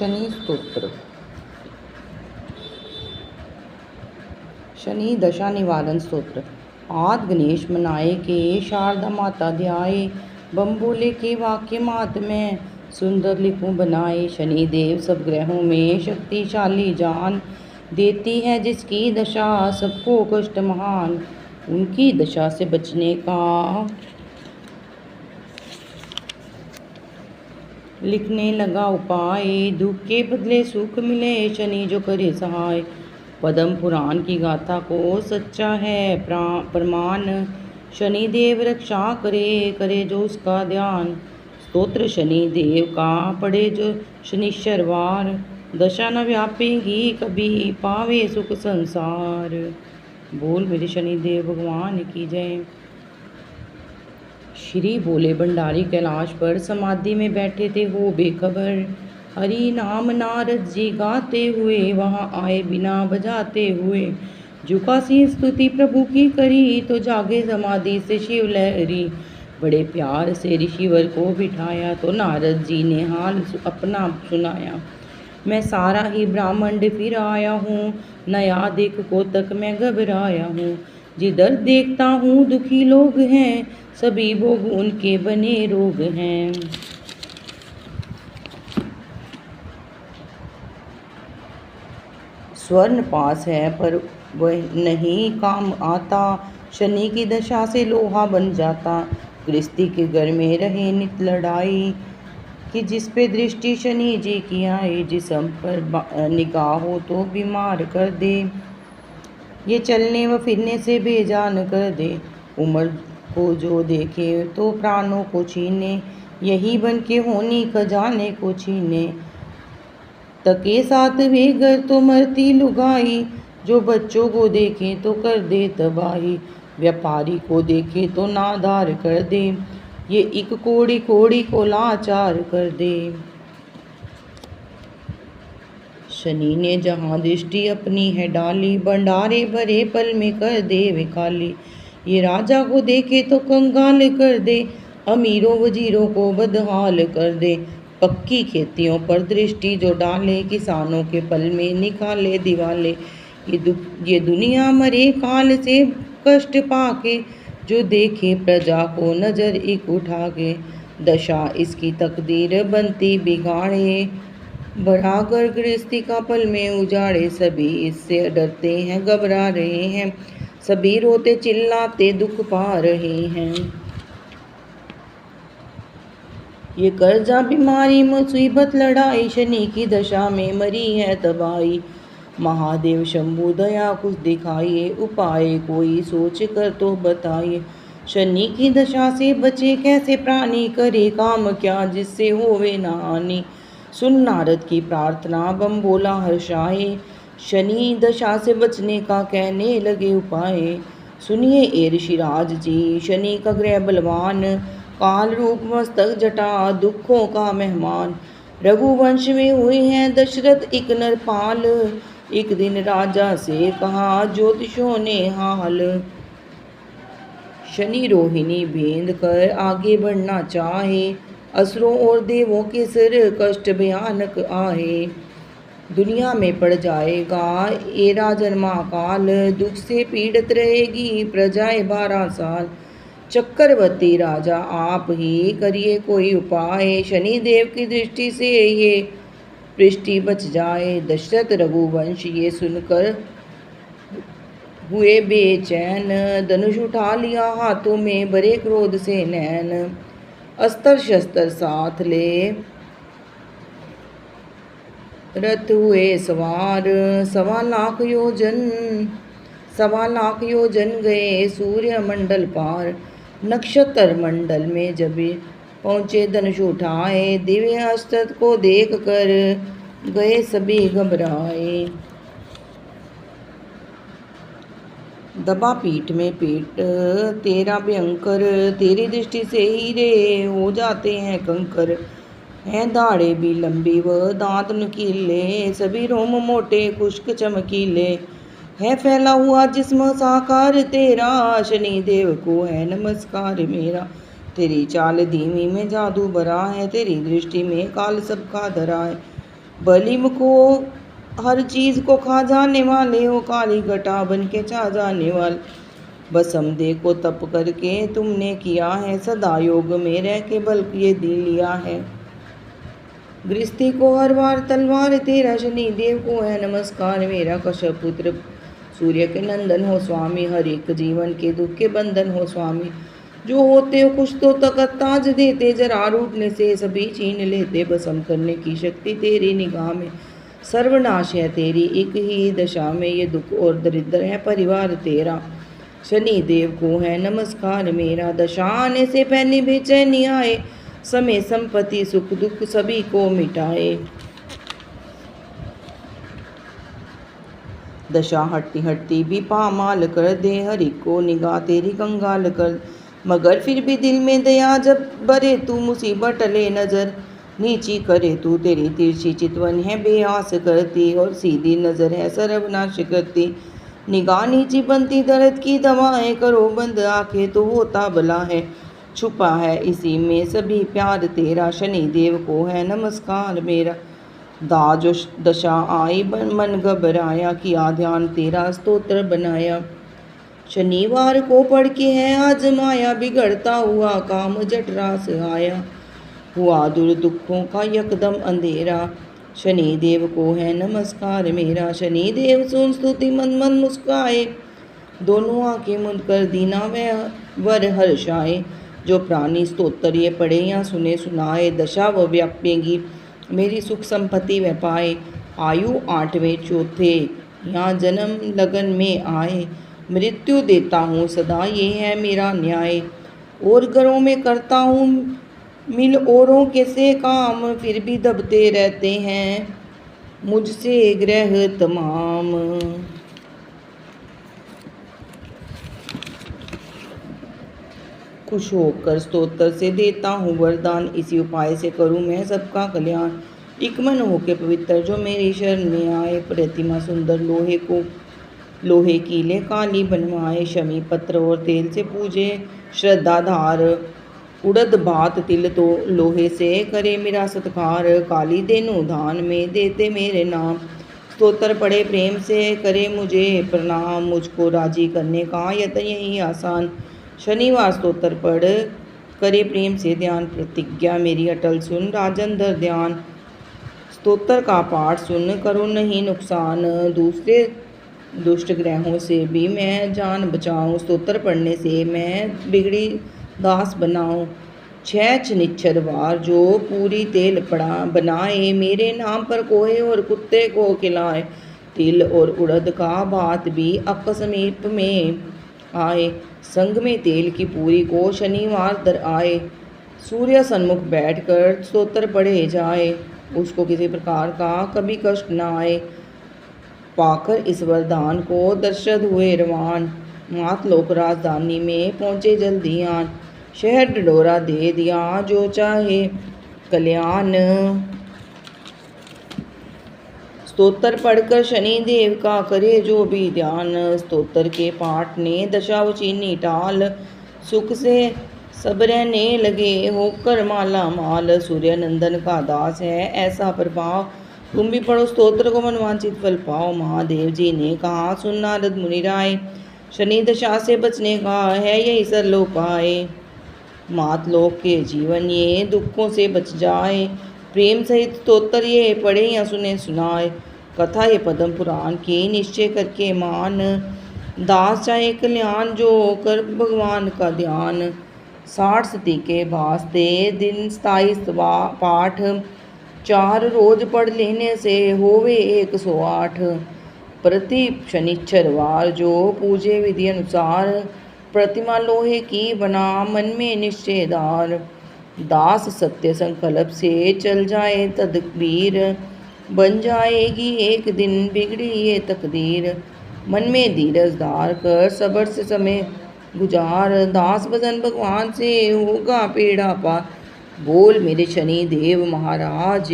शनि स्तोत्र। शनि दशा निवारण स्तोत्र। आद गणेश मनाए के शारदा माता ध्याए, बम बोले के वाक्य मात में सुंदर लिखूं बनाए। शनि देव सब ग्रहों में शक्तिशाली जान, देती है जिसकी दशा सबको कष्ट महान। उनकी दशा से बचने का लिखने लगा उपाय, दुख के बदले सुख मिले शनि जो करे सहाय। पद्म पुराण की गाथा को सच्चा है प्रमाण, शनि देव रक्षा करे करे जो उसका ध्यान। स्तोत्र शनि देव का पढ़े जो शनिश्चरवार, दशा न व्यापेगी कभी पावे सुख संसार। बोल मेरे शनि देव भगवान की जय। श्री बोले भंडारी कैलाश पर समाधि में बैठे थे हो बेखबर, हरि नाम नारद जी गाते हुए वहाँ आए बिना बजाते हुए। झुका सी स्तुति प्रभु की करी तो जागे समाधि से शिव लहरी। बड़े प्यार से ऋषिवर को बिठाया तो नारद जी ने हाल अपना सुनाया। मैं सारा ही ब्राह्मण फिर आया हूँ, नया देख को तक मैं घबराया हूँ। जिधर देखता हूँ दुखी लोग हैं, सभी भोग उनके बने रोग हैं। स्वर्ण पास है पर वह नहीं काम आता, शनि की दशा से लोहा बन जाता। गृहस्थी के घर में रहे नित लड़ाई, कि जिस पे दृष्टि शनि जी की आए। जिसम पर निगाह हो तो बीमार कर दे, ये चलने व फिरने से बेजान कर दे। उम्र को जो देखे तो प्राणों को छीने, यही बन के होनी खजाने को छीने। तके साथ वे घर तो मरती लुगाई, जो बच्चों को देखे तो कर दे तबाही। व्यापारी को देखे तो नादार कर दे, ये एक कोड़ी कोड़ी को लाचार कर दे। शनि ने जहाँ दृष्टि अपनी है डाली, भंडारे भरे पल में कर दे वे खाली। ये राजा को देखे तो कंगाल कर दे, अमीरों वजीरों को बदहाल कर दे। पक्की खेतियों पर दृष्टि जो डाले, किसानों के पल में निकाले दिवाले। ये दुनिया मरे काल से कष्ट पाके, जो देखे प्रजा को नजर एक उठा के। दशा इसकी तकदीर बनती बिगाड़े, बढ़ाकर गृहस्थी का पल में उजाड़े। सभी इससे डरते हैं घबरा रहे हैं, सभी रोते चिल्लाते दुख पा रहे हैं। ये कर्जा बीमारी मुसीबत लड़ाई, शनि की दशा में मरी है तबाही। महादेव शंभु दया कुछ दिखाइए, उपाय कोई सोच कर तो बताइए। शनि की दशा से बचे कैसे प्राणी, करे काम क्या जिससे होवे ना हानि। सुन नारद की प्रार्थना बम बोला हर्षाए, शनि दशा से बचने का कहने लगे उपाय। सुनिए ए ऋषिराज जी शनि का ग्रह बलवान, काल रूप मस्तक जटा दुखों का मेहमान। रघुवंश में हुए हैं दशरथ एक नरपाल, एक दिन राजा से कहा ज्योतिषों ने हाल। शनि रोहिणी भेद कर आगे बढ़ना चाहे, असुरों और देवों के सिर कष्ट भयानक आए। दुनिया में पड़ जाएगा ये राजन महाकाल, दुख से पीड़ित रहेगी प्रजाएं 12 साल। चक्रवर्ती राजा आप ही करिए कोई उपाय, शनि देव की दृष्टि से ये पृष्टि बच जाए। दशरथ रघुवंश ये सुनकर हुए बेचैन, धनुष उठा लिया हाथों में भरे क्रोध से नैन। अस्त्र शस्त्र साथ ले रथ हुए सवार, 1.25 लाख योजन गए सूर्य मंडल पार। नक्षत्र मंडल में जब पहुँचे धनुष उठाए, दिव्य अस्त्र को देख कर गए सभी घबराए। दबा पीठ में पीठ तेरा भयंकर, तेरी दृष्टि से हीरे हो जाते हैं कंकर। हैं दाढ़े भी लंबी व दांत नुकीले, सभी रोम मोटे खुश्क चमकीले। है फैला हुआ जिस्म साकार तेरा, शनि देव को है नमस्कार मेरा। तेरी चाल धीमी में जादू भरा है, तेरी दृष्टि में काल सबका धरा है। बलिम को हर चीज को खा जाने वाले हो, काली घटा बन के छा जाने वाले। बसमदेव को तप करके तुमने किया है, सदा योग में रह के बल ये दी लिया है। गृहस्थी को हर बार तलवार तेरा, शनि देव को है नमस्कार मेरा। कश्यप पुत्र सूर्य के नंदन हो स्वामी, हर एक जीवन के दुख के बंधन हो स्वामी। जो होते हो कुछ तो तकत ताज देते, जरा रूठने से सभी छीन लेते। बसम करने की शक्ति तेरी निगाह में, सर्वनाश है तेरी एक ही दशा में। ये दुख और दरिद्र है परिवार तेरा, शनि देव को है नमस्कार मेरा। दशा आने से पहले बेचैनी आए, समय संपत्ति सुख दुख सभी को मिटाए। दशा हटती हटती भी पामाल कर दे, हरि को निगाह तेरी कंगाल कर। मगर फिर भी दिल में दया जब बरे तू, मुसीबत टले नजर नीची करे तू। तेरी तिरछी चितवन है बेआस करती, और सीधी नजर है सर्वनाश करती। निगाह नीची बनती दर्द की दवाएं, करो बंद आंखें तो होता भला है। छुपा है इसी में सभी प्यार तेरा, शनि देव को है नमस्कार मेरा। दाजो दशा आई मन घबराया, किया ध्यान तेरा स्तोत्र बनाया। शनिवार को पढ़ के है आजमाया, बिगड़ता हुआ काम जठरास आया। हुआ दूर दुखों का यकदम अंधेरा, शनि देव को है नमस्कार मेरा। शनि देव सुन स्तुति मन मन मुस्काए, दोनों आंखें मुंद कर दीना वह वर हर्षाए। जो प्राणी स्तोत्र ये पढ़े या सुने सुनाए, दशा वो व्यापेगी मेरी सुख संपत्ति वह पाए। आयु 8वें चौथे यहाँ जन्म लगन में आए, मृत्यु देता हूँ सदा ये है मेरा न्याय। और घरों में करता हूँ मिल औरों के से काम, फिर भी दबते रहते हैं मुझसे ग्रह तमाम। खुश होकर स्तोत्र से देता हूँ वरदान, इसी उपाय से करूँ मैं सबका कल्याण। एक मन होके पवित्र जो मेरी शरण में आए, प्रतिमा सुंदर लोहे कीले काली बनवाए। शमी पत्र और तेल से पूजे श्रद्धाधार, उड़द भात तिल तो लोहे से करे मेरा सत्कार। काली देनु धान में देते मेरे नाम, स्तोत्र पढ़े प्रेम से करे मुझे प्रणाम। मुझको राजी करने का यत्न यही आसान, शनिवार स्तोत्र पढ़ करे प्रेम से ध्यान। प्रतिज्ञा मेरी अटल सुन राजन धर ध्यान, स्तोत्र का पाठ सुन करो नहीं नुकसान। दूसरे दुष्ट ग्रहों से भी मैं जान बचाऊं, स्तोत्र पढ़ने से मैं बिगड़ी दास बनाऊं। 6 शनिचरवार जो पूरी तेल पड़ा बनाए, मेरे नाम पर कोहे और कुत्ते को खिलाए। तिल और उड़द का भात भी अकस्मीप में आए, संग में तेल की पूरी को शनिवार दर आए। सूर्य सन्मुख बैठकर स्तोत्र पढ़े जाए, उसको किसी प्रकार का कभी कष्ट न आए। पाकर इस वरदान को दर्शद हुए रवान, मातलोक राजधानी में पहुँचे जल्दी आन। शहर ढिंढोरा दे दिया जो चाहे कल्याण, स्तोत्र पढ़कर शनि देव का करे जो भी ध्यान। स्तोत्र के पाठ ने दशा चीनी टाल, सुख से सब रहने लगे होकर माला माल। सूर्य नंदन का दास है ऐसा प्रभाव, तुम भी पढ़ो स्तोत्र को मनवांचित फल पाओ। महादेव जी ने कहा सुन नारद मुनि राय, शनि दशा से बचने का है यही सरल उपाय। मातलोक के जीवन ये दुखों से बच जाए, प्रेम सहित स्तोत्र ये पढ़े या सुने सुनाए। कथा ये पद्म पुराण की निश्चय करके मान, दास चाहे कल्याण जो कर भगवान का ध्यान। 60 सती के वास्ते दिन 27 पाठ, 4 रोज पढ़ लेने से होवे 108। प्रति शनिचरवार जो पूजे विधि अनुसार, प्रतिमा लोहे की बना मन में निश्चयदार। दास सत्य संकल्प से चल जाए तदबीर, बन जाएगी एक दिन बिगड़ी ये तकदीर। मन में धीरज धार कर सबर से समय गुजार, दास भजन भगवान से होगा पेड़ा पार। बोल मेरे शनि देव महाराज।